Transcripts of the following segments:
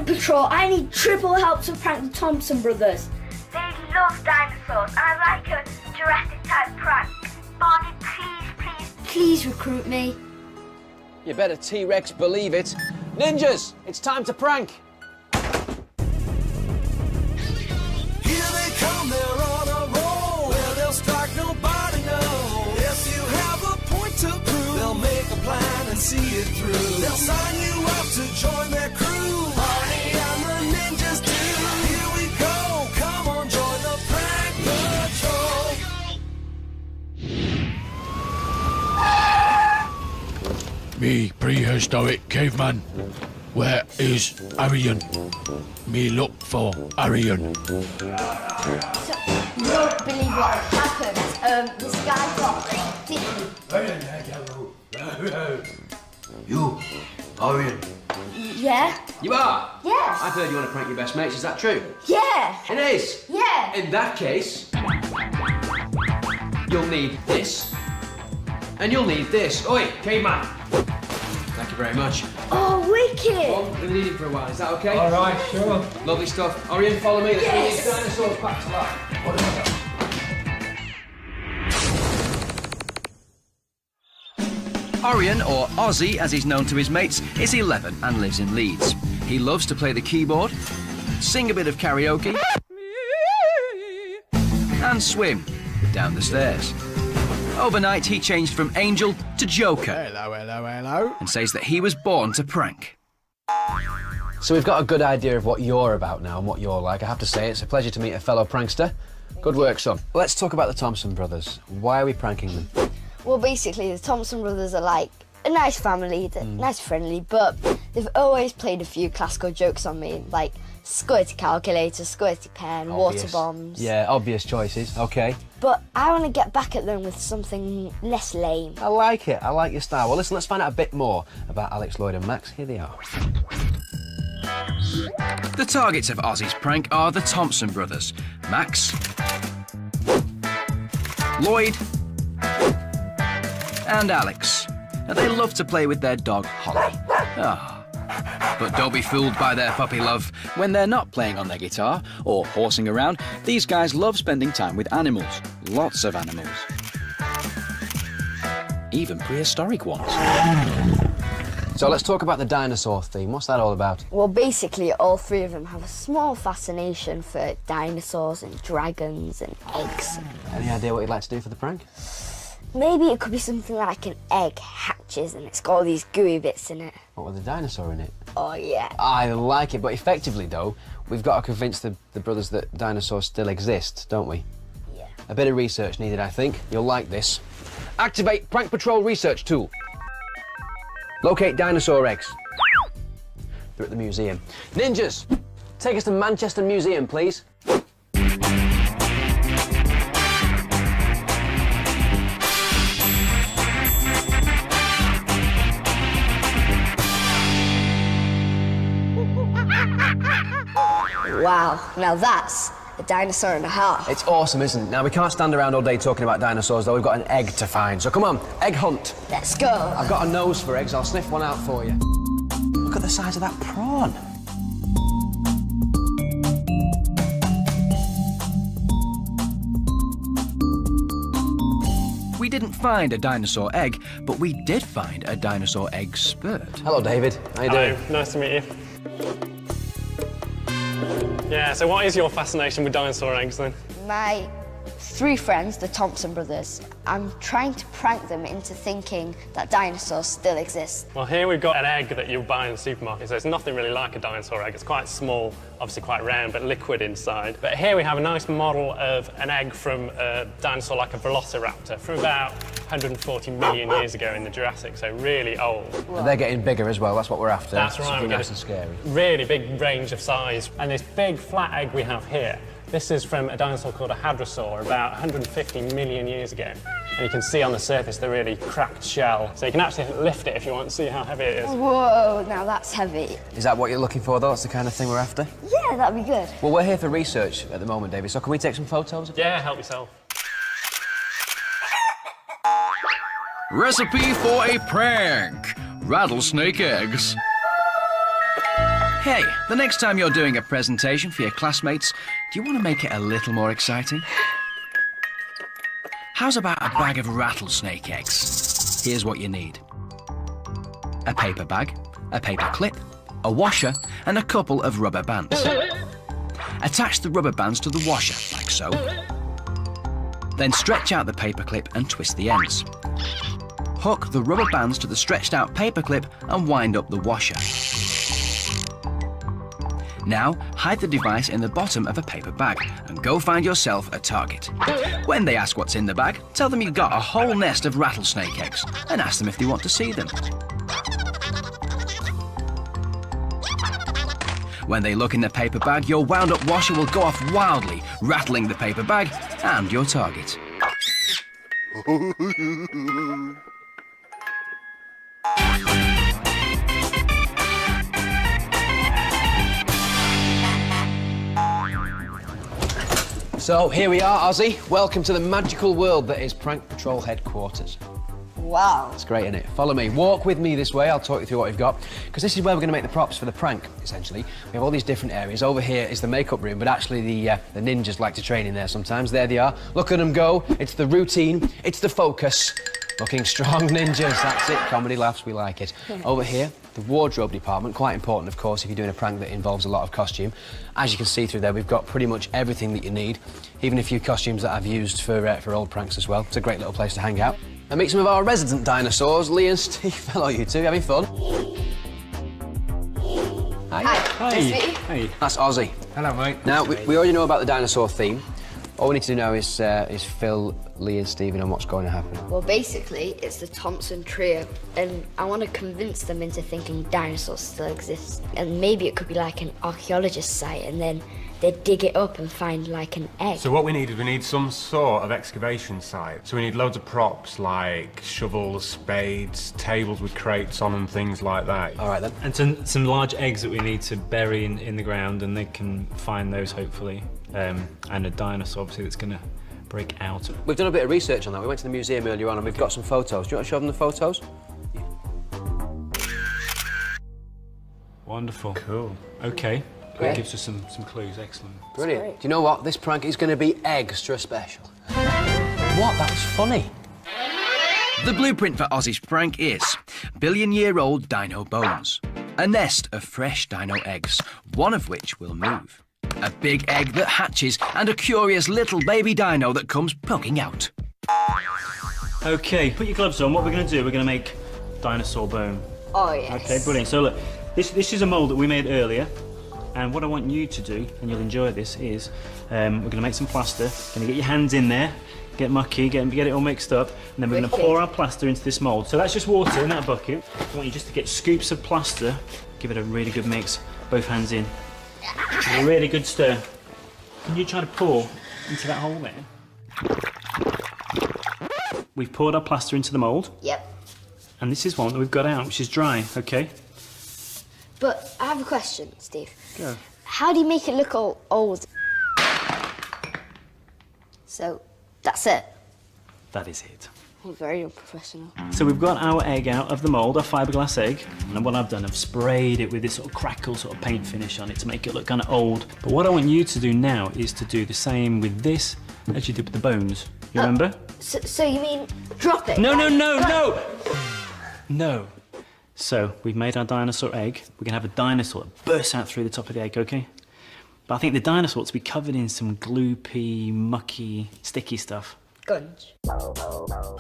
Prank Patrol, I need triple help to prank the Thompson brothers. They love dinosaurs, and I like a Jurassic-type prank. Barney, please. Please recruit me. You better T-Rex believe it. Ninjas, it's time to prank. Here they come, they're on a roll. Where they'll strike, nobody knows. Yes, you have a point to prove. They'll make a plan and see it through. They'll sign you up to join their crew. Barney and the ninjas do. Here we go, come on, join the Prank Patrol. Me prehistoric caveman. Where is Arian? Me look for Arian. So, you won't believe what happened. This guy got bitten. You, Arian. Yeah? You are? Yes. I've heard you want to prank your best mates, is that true? Yeah. It is? Yeah. In that case, you'll need this. And you'll need this. Oi, caveman. Thank you very much. Oh, wicked. Well, we're going to need it for a while, is that okay? All right, sure. Lovely stuff. Arian, follow me. Let's bring Yes. these dinosaurs back to life. Arian, or Ozzy as he's known to his mates, is 11 and lives in Leeds. He loves to play the keyboard, sing a bit of karaoke, and swim down the stairs. Overnight, he changed from Angel to Joker. Hello, hello, hello. And says that he was born to prank. So we've got a good idea of what you're about now and what you're like. I have to say, it's a pleasure to meet a fellow prankster. Good work, son. Let's talk about the Thompson brothers. Why are we pranking them? Well, basically, the Thompson brothers are like a nice family, they're nice, friendly, but they've always played a few classical jokes on me, like squirty calculator, squirty pen, water bombs. Yeah, obvious choices, okay. But I want to get back at them with something less lame. I like it, I like your style. Well, listen, let's find out a bit more about Alex, Lloyd and Max. Here they are. The targets of Ozzy's prank are the Thompson brothers, Max, Lloyd, and Alex. Now, they love to play with their dog, Holly. But don't be fooled by their puppy love. When they're not playing on their guitar or horsing around, these guys love spending time with animals. Lots of animals. Even prehistoric ones. So let's talk about the dinosaur theme. What's that all about? Well, basically, all three of them have a small fascination for dinosaurs and dragons and eggs. Any idea what you'd like to do for the prank? Maybe it could be something like an egg hatches and it's got all these gooey bits in it. What with the dinosaur in it? Oh, yeah. I like it, but effectively, though, we've got to convince the brothers that dinosaurs still exist, don't we? Yeah. A bit of research needed, I think. You'll like this. Activate Prank Patrol research tool. Locate dinosaur eggs. They're at the museum. Ninjas, take us to Manchester Museum, please. Wow, now that's a dinosaur and a half. It's awesome, isn't it? Now, we can't stand around all day talking about dinosaurs, though. We've got an egg to find. So come on, egg hunt. Let's go. I've got a nose for eggs. I'll sniff one out for you. Look at the size of that prawn. We didn't find a dinosaur egg, but we did find a dinosaur egg spurt. Hello, David. How you doing? Nice to meet you. Yeah, so what is your fascination with dinosaur eggs then? My three friends, the Thompson brothers, I'm trying to prank them into thinking that dinosaurs still exist. Well, here we've got an egg that you'll buy in the supermarket, so it's nothing really like a dinosaur egg. It's quite small, obviously quite round, but liquid inside. But here we have a nice model of an egg from a dinosaur like a velociraptor from about 140 million years ago in the Jurassic, so really old. And they're getting bigger as well. That's what we're after. That's right. Something nice and scary. Really big range of size. And this big flat egg we have here, this is from a dinosaur called a hadrosaur about 150 million years ago. And you can see on the surface the really cracked shell. So you can actually lift it if you want to see how heavy it is. Whoa, now that's heavy. Is that what you're looking for, though? That's the kind of thing we're after? Yeah, that'd be good. Well, we're here for research at the moment, David, so can we take some photos? Yeah, help yourself. Recipe for a prank. Rattlesnake eggs. Hey, the next time you're doing a presentation for your classmates, do you want to make it a little more exciting? How's about a bag of rattlesnake eggs? Here's what you need. A paper bag, a paper clip, a washer, and a couple of rubber bands. Attach the rubber bands to the washer, like so. Then stretch out the paper clip and twist the ends. Hook the rubber bands to the stretched out paper clip and wind up the washer. Now, hide the device in the bottom of a paper bag and go find yourself a target. When they ask what's in the bag, tell them you've got a whole nest of rattlesnake eggs and ask them if they want to see them. When they look in the paper bag, your wound-up washer will go off wildly, rattling the paper bag and your target. So here we are, Ozzy. Welcome to the magical world that is Prank Patrol headquarters. Wow. It's great, isn't it? Follow me. Walk with me this way. I'll talk you through what we've got. Because this is where we're going to make the props for the prank, essentially. We have all these different areas. Over here is the makeup room, but actually the ninjas like to train in there sometimes. There they are. Look at them go. It's the routine. It's the focus. Looking strong ninjas. That's it. Comedy laughs. We like it. Over here, the wardrobe department. Quite important, of course, if you're doing a prank that involves a lot of costume. As you can see through there, we've got pretty much everything that you need. Even a few costumes that I've used for old pranks as well. It's a great little place to hang out. And meet some of our resident dinosaurs, Lee and Steve. Hello, you two. Having fun? Hi. Hi. Nice to meet you. Hey. That's Ozzy. Hello, mate. Now, we already know about the dinosaur theme. All we need to do now is fill Lee and Stephen on what's going to happen. Well, basically, it's the Thompson trio, and I want to convince them into thinking dinosaurs still exist. And maybe it could be like an archaeologist site, and then they'd dig it up and find like an egg. So what we need some sort of excavation site. So we need loads of props like shovels, spades, tables with crates on and things like that. All right then. And some large eggs that we need to bury in the ground, and they can find those hopefully. And a dinosaur obviously that's going to break out. We've done a bit of research on that. We went to the museum earlier on and we've got some photos. Do you want to show them the photos? Wonderful. Cool. Okay. Great. That gives us some clues. Excellent. Brilliant. Do you know what? This prank is going to be extra special. What? That was funny. The blueprint for Ozzy's prank is billion-year-old dino bones, a nest of fresh dino eggs, one of which will move, a big egg that hatches, and a curious little baby dino that comes poking out. Okay, put your gloves on. What we're going to do, we're going to make dinosaur bone. Oh, yes. Okay, brilliant. So look, this is a mould that we made earlier. And what I want you to do, and you'll enjoy this, is we're going to make some plaster. Going to get your hands in there, get mucky, get it all mixed up, and then we're going to pour our plaster into this mould. So that's just water in that bucket. I want you just to get scoops of plaster, give it a really good mix, both hands in. A really good stir. Can you try to pour into that hole there? We've poured our plaster into the mould. Yep. And this is one that we've got out, which is dry, okay? But I have a question, Steve. Go. How do you make it look all old? So, that's it. That is it. Very unprofessional. So we've got our egg out of the mould, our fiberglass egg, and what I've done, I've sprayed it with this sort of crackle sort of paint finish on it to make it look kind of old. But what I want you to do now is to do the same with this as you did with the bones. You remember? So you mean drop it? No, no, no, no! No. So we've made our dinosaur egg. We're gonna have a dinosaur that bursts out through the top of the egg, okay? But I think the dinosaur ought to be covered in some gloopy, mucky, sticky stuff. Gunge.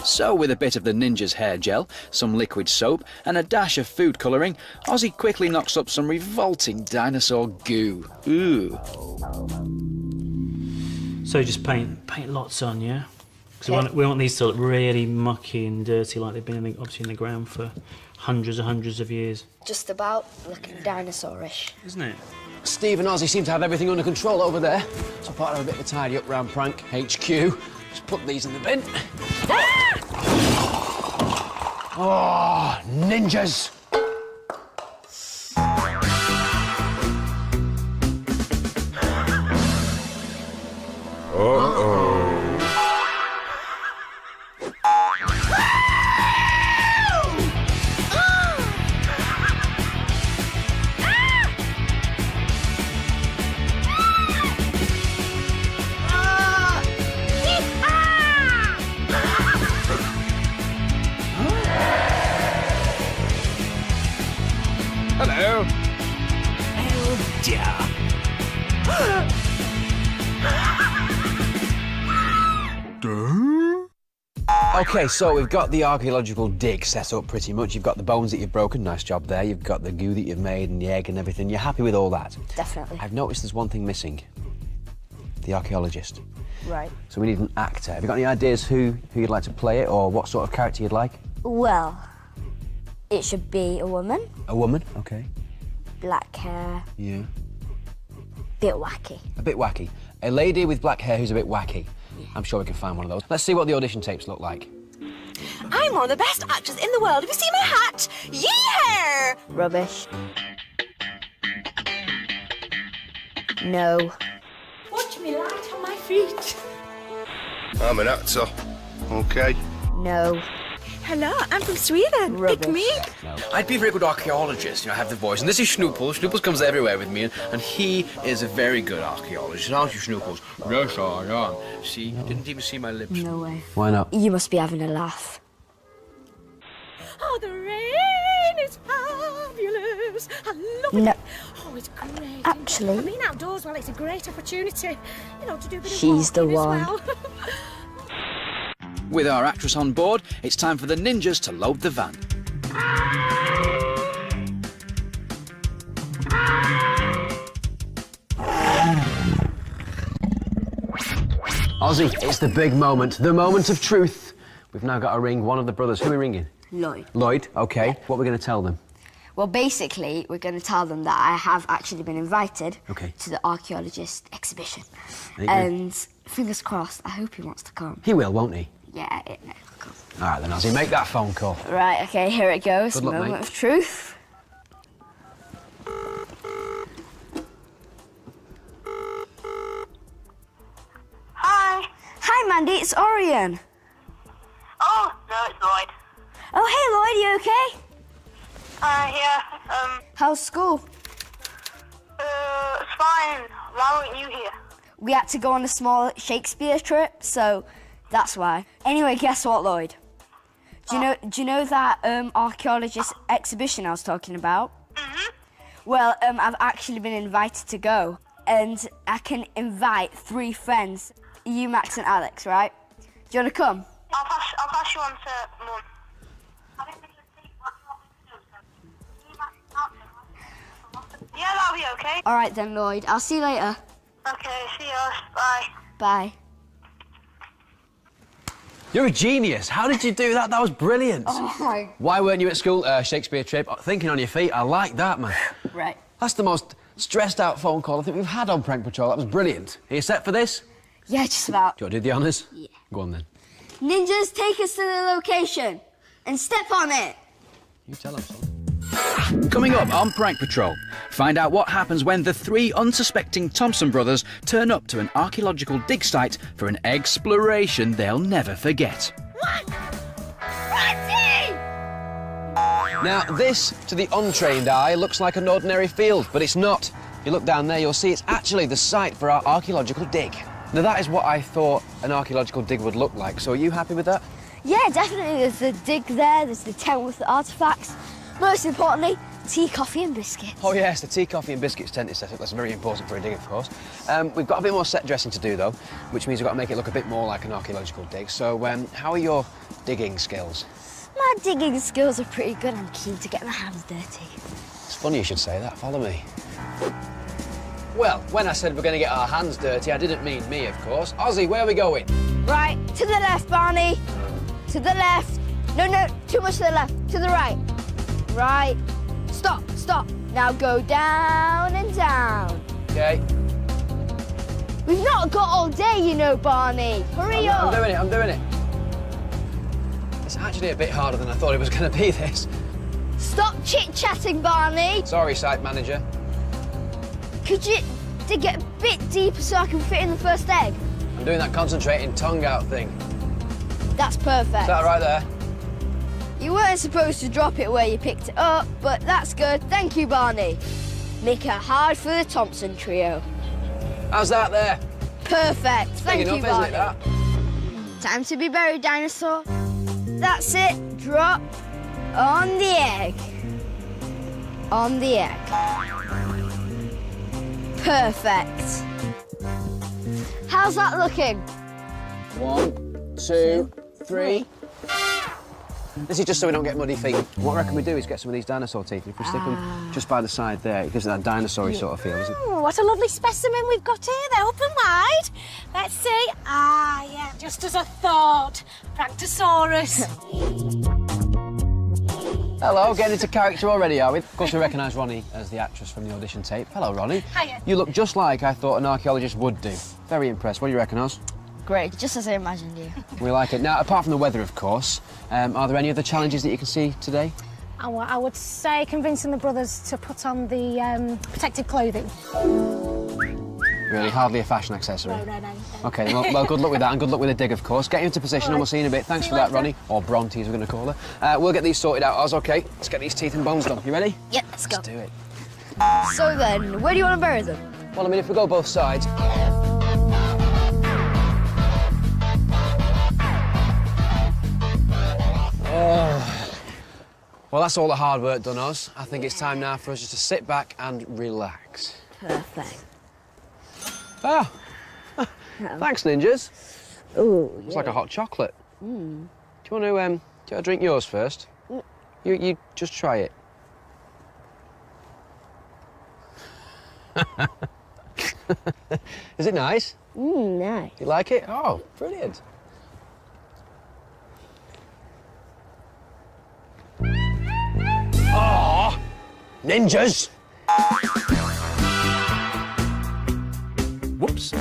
So, with a bit of the ninja's hair gel, some liquid soap, and a dash of food colouring, Ozzy quickly knocks up some revolting dinosaur goo. Ooh. So just paint lots on, yeah? Because we want these to look really mucky and dirty, like they've been obviously in the ground for hundreds of years. Just about looking dinosaurish. Isn't it? Steve and Ozzy seem to have everything under control over there. So part of a bit of a tidy up round Prank HQ. Just put these in the bin. Oh, ninjas! Hello. Oh dear. Okay, so we've got the archaeological dig set up pretty much. You've got the bones that you've broken, nice job there. You've got the goo that you've made and the egg and everything. You're happy with all that? Definitely. I've noticed there's one thing missing. The archaeologist. Right. So we need an actor. Have you got any ideas who you'd like to play it or what sort of character you'd like? Well, it should be a woman. A woman, okay. Black hair. Yeah. Bit wacky. A bit wacky. A lady with black hair who's a bit wacky. Yeah. I'm sure we can find one of those. Let's see what the audition tapes look like. I'm one of the best actors in the world. Have you seen my hat? Yee-hair! Rubbish. No. Watch me light on my feet. I'm an actor. Okay. No. Hello, I'm from Sweden. Rubbish. Pick me. No. I'd be a very good archaeologist, you know, I have the voice. And this is Snooples. Snooples comes everywhere with me, and he is a very good archaeologist. Aren't you, Snooples? Yes, I am. See, you didn't even see my lips. No way. Why not? You must be having a laugh. Oh, the rain is fabulous. I love it. No. Oh, it's great. Actually. I mean, outdoors, well, it's a great opportunity, you know, to do a bit of She's the walking as one. well. With our actress on board, it's time for the ninjas to load the van. Ozzy, it's the big moment, the moment of truth. We've now got to ring one of the brothers. Who are we ringing? Lloyd. Lloyd, okay. What are we going to tell them? Well, basically, we're going to tell them that I have actually been invited to the archaeologist exhibition. And fingers crossed, I hope he wants to come. He will, won't he? Yeah, he'll come. All right then, Ozzy, make that phone call. Right, OK, here it goes. Good luck, Moment mate. of truth. Hi. Hi, Mandy, it's Arian. Oh, no, it's Lloyd. Oh, hey, Lloyd, you OK? Yeah, How's school? it's fine. Why weren't you here? We had to go on a small Shakespeare trip, so that's why. Anyway, guess what, Lloyd? Do you know that archaeologist exhibition I was talking about? Well, I've actually been invited to go, and I can invite 3 friends. You, Max, and Alex, right? Do you want to come? I'll pass you on to Mum. Yeah, that'll be okay. All right then, Lloyd. I'll see you later. Okay, see you. Bye. Bye. You're a genius. How did you do that? That was brilliant. Oh, my... Why weren't you at school, Shakespeare trip? Thinking on your feet. I like that, man. Right. That's the most stressed out phone call I think we've had on Prank Patrol. That was brilliant. Are you set for this? Yeah, just about. Do you want to do the honours? Yeah. Go on then. Ninjas, take us to the location and step on it. You tell them, son. Coming up on Prank Patrol, find out what happens when the 3 unsuspecting Thompson brothers turn up to an archaeological dig site for an exploration they'll never forget. Now, this, to the untrained eye, looks like an ordinary field, but it's not. If you look down there, you'll see it's actually the site for our archaeological dig. Now, that is what I thought an archaeological dig would look like, so are you happy with that? Yeah, definitely. There's the dig there, there's the tent with the artefacts. Most importantly, tea, coffee and biscuits. Oh yes, the tea, coffee and biscuits tent is set up. That's very important for a dig, of course. We've got a bit more set dressing to do, though, which means we've got to make it look a bit more like an archaeological dig. So, how are your digging skills? My digging skills are pretty good. I'm keen to get my hands dirty. It's funny you should say that. Follow me. Well, when I said we're going to get our hands dirty, I didn't mean me, of course. Ozzy, where are we going? Right, to the left, Barney. To the left. No, too much to the left. To the right. Right. Stop. Now go down and down. Okay. We've not got all day, you know, Barney. Hurry up. I'm doing it. It's actually a bit harder than I thought it was going to be, this. Stop chit-chatting, Barney. Sorry, site manager. Could you dig it a bit deeper so I can fit in the first egg? I'm doing that concentrating tongue-out thing. That's perfect. Is that right there? You weren't supposed to drop it where you picked it up, but that's good. Thank you, Barney. Make it hard for the Thompson trio. How's that there? Perfect. Thank you, Barney. Isn't it, that? Time to be buried, Dinosaur. That's it. Drop on the egg. on the egg. Perfect. How's that looking? 1, 2, 3. This is just so we don't get muddy feet. What I reckon we do is get some of these dinosaur teeth. If we stick them just by the side there, it gives it that dinosaur-y sort of feel, doesn't it? What a lovely specimen we've got here. They're open wide. Let's see. Ah, yeah, just as I thought. Pranktosaurus. Hello, getting into character already, are we? Of course, we recognise Ronnie as the actress from the audition tape. Hello, Ronnie. Hiya. You look just like I thought an archaeologist would do. Very impressed. What do you reckon, Oz? Great, just as I imagined you. We like it. Now, apart from the weather, of course, are there any other challenges that you can see today? I would say convincing the brothers to put on the protective clothing. Really? Hardly a fashion accessory? No. OK, well, good luck with that, and good luck with the dig, of course. Get you into position, and we'll see you in a bit. Thanks for that, Ronnie. Or Bronte, as we're going to call her. We'll get these sorted out, Oz, OK? Let's get these teeth and bones done. You ready? Yep, let's go. Let's do it. So then, where do you want to bury them? Well, I mean, if we go both sides... Oh. Well, that's all the hard work done, Oz. I think it's time now for us just to sit back and relax. Perfect. Ah! Thanks, ninjas. Oh, yeah. It's like a hot chocolate. Mm. Do you want to drink yours first? Mm. You just try it. Is it nice? Nice. You like it? Oh, brilliant. Oh, ninjas! Whoops.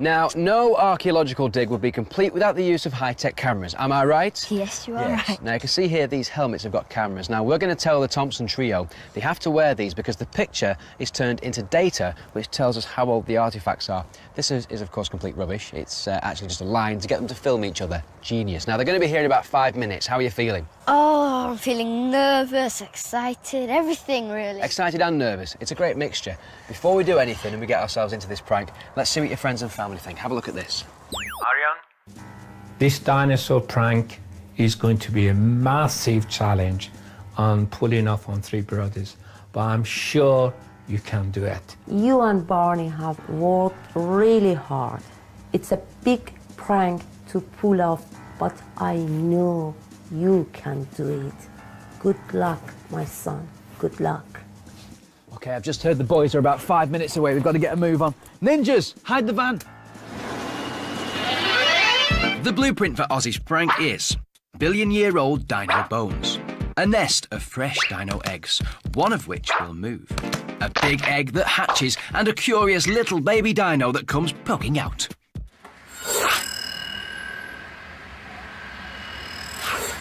Now, no archaeological dig would be complete without the use of high-tech cameras. Am I right? Yes, you are right. Now, you can see here these helmets have got cameras. Now, we're going to tell the Thompson trio they have to wear these because the picture is turned into data which tells us how old the artefacts are. This is of course, complete rubbish. It's actually just a line to get them to film each other. Genius. Now, they're going to be here in about 5 minutes. How are you feeling? Oh, I'm feeling nervous, excited, everything, really. Excited and nervous. It's a great mixture. Before we do anything and we get ourselves into this prank, let's see what your friends and family think. Have a look at this. Arian? This dinosaur prank is going to be a massive challenge on pulling off on three brothers, but I'm sure you can do it. You and Barney have worked really hard. It's a big prank to pull off, but I know you can do it. Good luck, my son. Good luck. OK, I've just heard the boys are about 5 minutes away. We've got to get a move on. Ninjas, hide the van. The blueprint for Ozzy's prank is billion-year-old dino bones, a nest of fresh dino eggs, one of which will move, a big egg that hatches, and a curious little baby dino that comes poking out.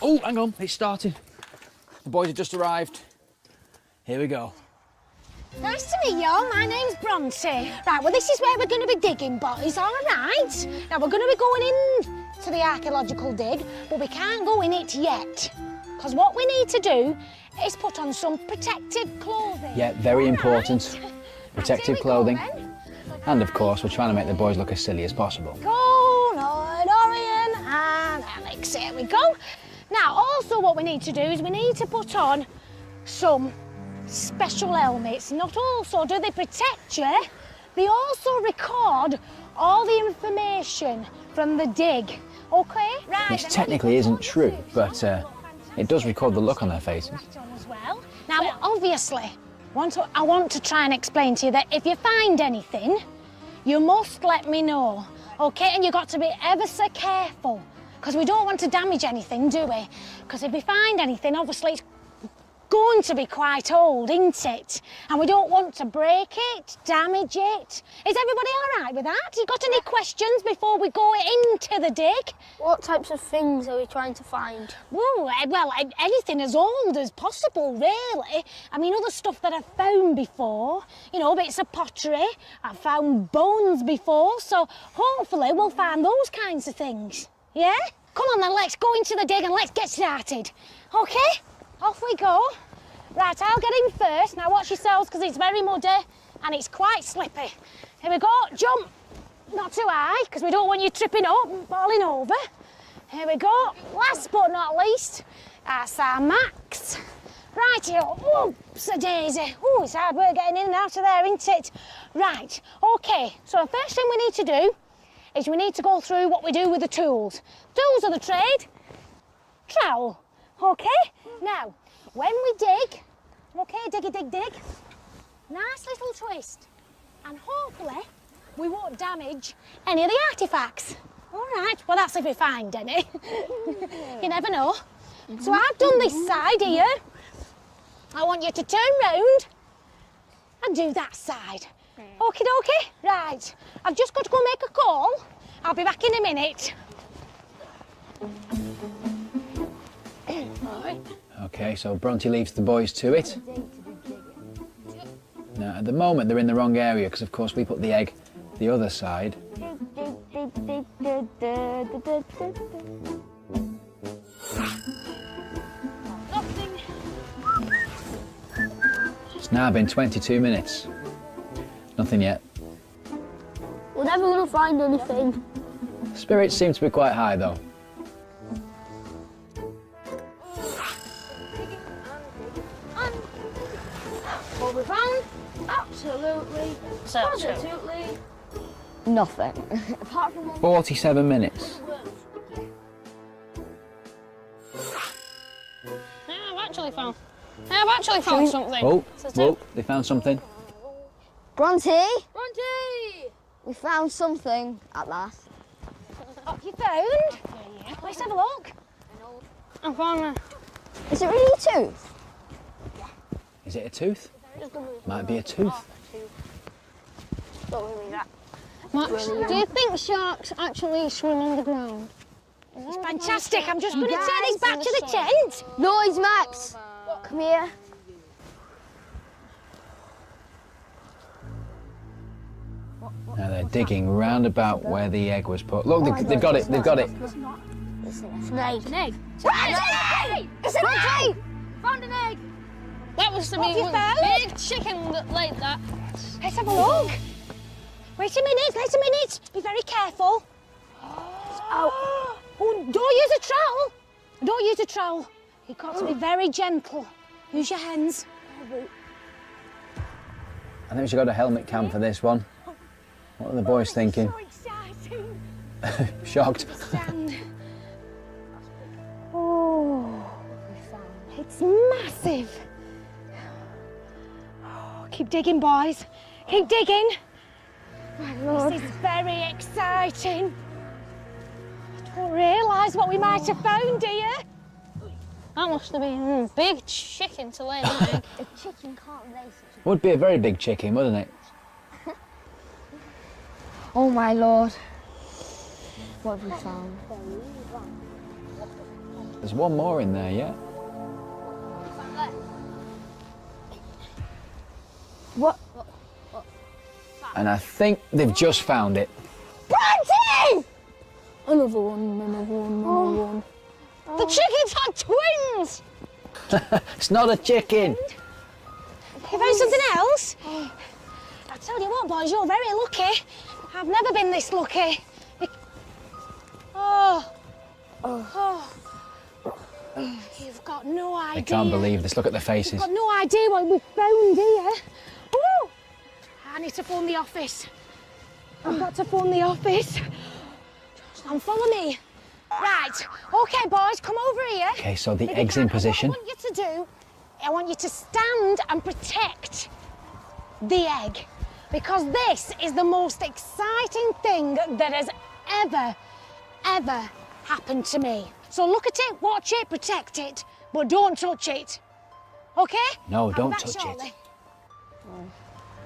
Oh, hang on, it's starting. The boys have just arrived. Here we go. Nice to meet you all. My name's Bronte. Right, well, this is where we're going to be digging, boys, all right? Now, we're going to be going in to the archaeological dig, but we can't go in it yet. Because what we need to do is put on some protective clothing. Yeah, very important. Right. Protective clothing. And, of course, we're trying to make the boys look as silly as possible. Go, Lloyd, Arian, and Alex. Here we go. Now, also what we need to do is we need to put on some special helmets. Not also do they protect you, they also record all the information from the dig. OK? Right. Which technically isn't true, but it does record the look on their faces. As well. Now, obviously, I want to try and explain to you that if you find anything, you must let me know, OK? And you've got to be ever so careful, because we don't want to damage anything, do we? Because if we find anything, obviously it's going to be quite old, isn't it? And we don't want to break it, damage it. Is everybody all right with that? You got any questions before we go into the dig? What types of things are we trying to find? Well, anything as old as possible, really. I mean, other stuff that I've found before, you know, bits of pottery. I've found bones before, so hopefully we'll find those kinds of things. Yeah? Come on then, let's go into the dig and let's get started. OK? Off we go. Right, I'll get in first. Now watch yourselves, because it's very muddy and it's quite slippy. Here we go, jump. Not too high, because we don't want you tripping up and falling over. Here we go. Last but not least, that's our Max. Right here. Oops-a-daisy. Oh, it's hard work getting in and out of there, isn't it? Right, OK. So the first thing we need to do is we need to go through what we do with the tools. Tools of the trade, trowel. OK? Now, when we dig, OK, diggy, dig, dig, nice little twist. And hopefully we won't damage any of the artefacts. All right, well, that's if we find any. You never know. So I've done this side here. I want you to turn round and do that side. Okie dokie? Right, I've just got to go make a call. I'll be back in a minute. OK, so Bronte leaves the boys to it. Now, at the moment, they're in the wrong area, because, of course, we put the egg the other side. It's now been 22 minutes. Nothing yet. We're never going to find anything. Spirits seem to be quite high, though. What we found? Absolutely. Positively. Nothing. Apart from 47 minutes. I've actually found something. Oh, whoa, they found something. Bronte! Bronte! We found something at last. What you found? Yeah. Let's have a look. I found Is it really a tooth? Is it a tooth? Might be a tooth. Don't really that. Max, do you think sharks actually swim underground? It's fantastic. I'm just going to turn this back to the tent. Noise, Max. Come here. Now they're digging round about where the egg was put. Look, they've got it. They've got it. It's an egg. It's an egg. It's an egg! It's an egg! Found an egg. That was the big chicken that laid that. Let's have a look. Wait a minute. Be very careful. Oh, don't use a trowel. Don't use a trowel. You've got to be very gentle. Use your hands. I think we should go to helmet cam for this one. What are the boys thinking? So exciting. Shocked. Stand. Oh, it's massive. Oh, keep digging, boys. Keep digging. My Lord. This is very exciting. I don't realise what we might have found, do you? That must have been a big chicken to lay that egg. A chicken can't lay such Would be a very big chicken, wouldn't it? Oh my Lord. What have we found? There's one more in there, yeah? What? And I think they've just found it. Bronte! Another one. The chickens are twins! It's not a chicken. You found something else? I tell you what, boys, you're very lucky. I've never been this lucky. You've got no idea. I can't believe this. Look at the faces. You've got no idea what we've found here. Woo! I need to phone the office. I've got to phone the office. Just follow me. Right. OK, boys, come over here. OK, so the If you egg's in can, position. What I want you to do I want you to stand and protect the egg, because this is the most exciting thing that has ever happened to me. So look at it, watch it, protect it, but don't touch it. Okay? No, And don't back touch shortly. it.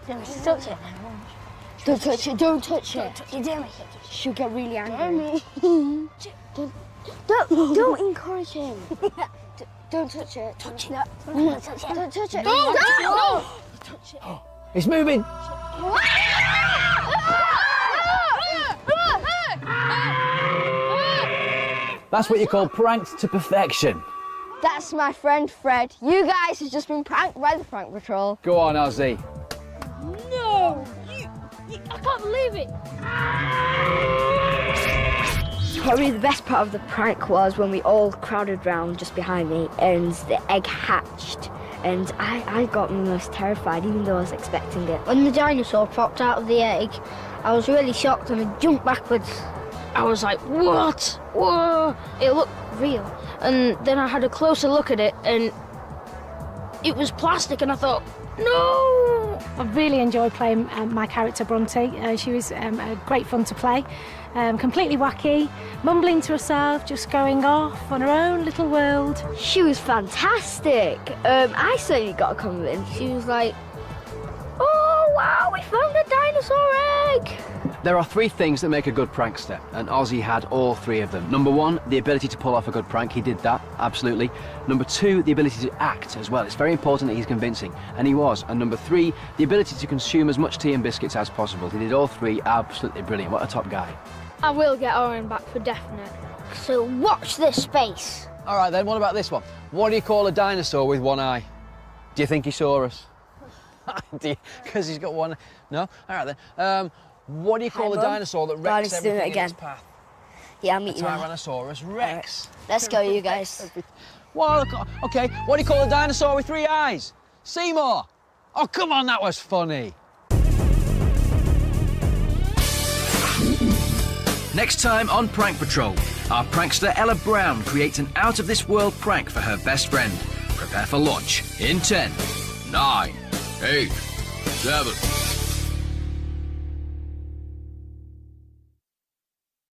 Don't touch it. Don't touch it. Don't touch it. Don't touch it. Damn it. She'll get really angry. Don't encourage him. Don't touch it. Touch it. Don't touch it. Don't touch it. Don't touch it. It's moving. That's what you call pranked to perfection. That's my friend Fred. You guys have just been pranked by the Prank Patrol. Go on, Ozzy. No! I can't believe it! Probably the best part of the prank was when we all crowded round just behind me and the egg hatched. And I got most terrified, even though I was expecting it. When the dinosaur popped out of the egg, I was really shocked and I jumped backwards. I was like, what? Whoa! It looked real. And then I had a closer look at it and it was plastic and I thought, no! I really enjoyed playing my character Bronte. She was great fun to play. Completely wacky, mumbling to herself, just going off on her own little world. She was fantastic. I certainly got convinced. She was like, oh wow, we found a dinosaur egg! There are 3 things that make a good prankster, and Ozzy had all 3 of them. Number 1, the ability to pull off a good prank. He did that, absolutely. Number 2, the ability to act as well. It's very important that he's convincing, and he was. And number 3, the ability to consume as much tea and biscuits as possible. He did all 3 absolutely brilliant. What a top guy. I will get Arian back for definite. So watch this space. All right then, what about this one? What do you call a dinosaur with one eye? Do you think he saw us? Because he's got one... No? All right then. What do you call a dinosaur that wrecks everything in its path? Yeah, I'll meet you there. Tyrannosaurus Rex. Right. Let's go, you guys. Well, okay, what do you call a dinosaur with 3 eyes? Seymour. Oh, come on, that was funny. Next time on Prank Patrol, our prankster Ella Brown creates an out-of-this-world prank for her best friend. Prepare for launch in 10, 9, 8, 7...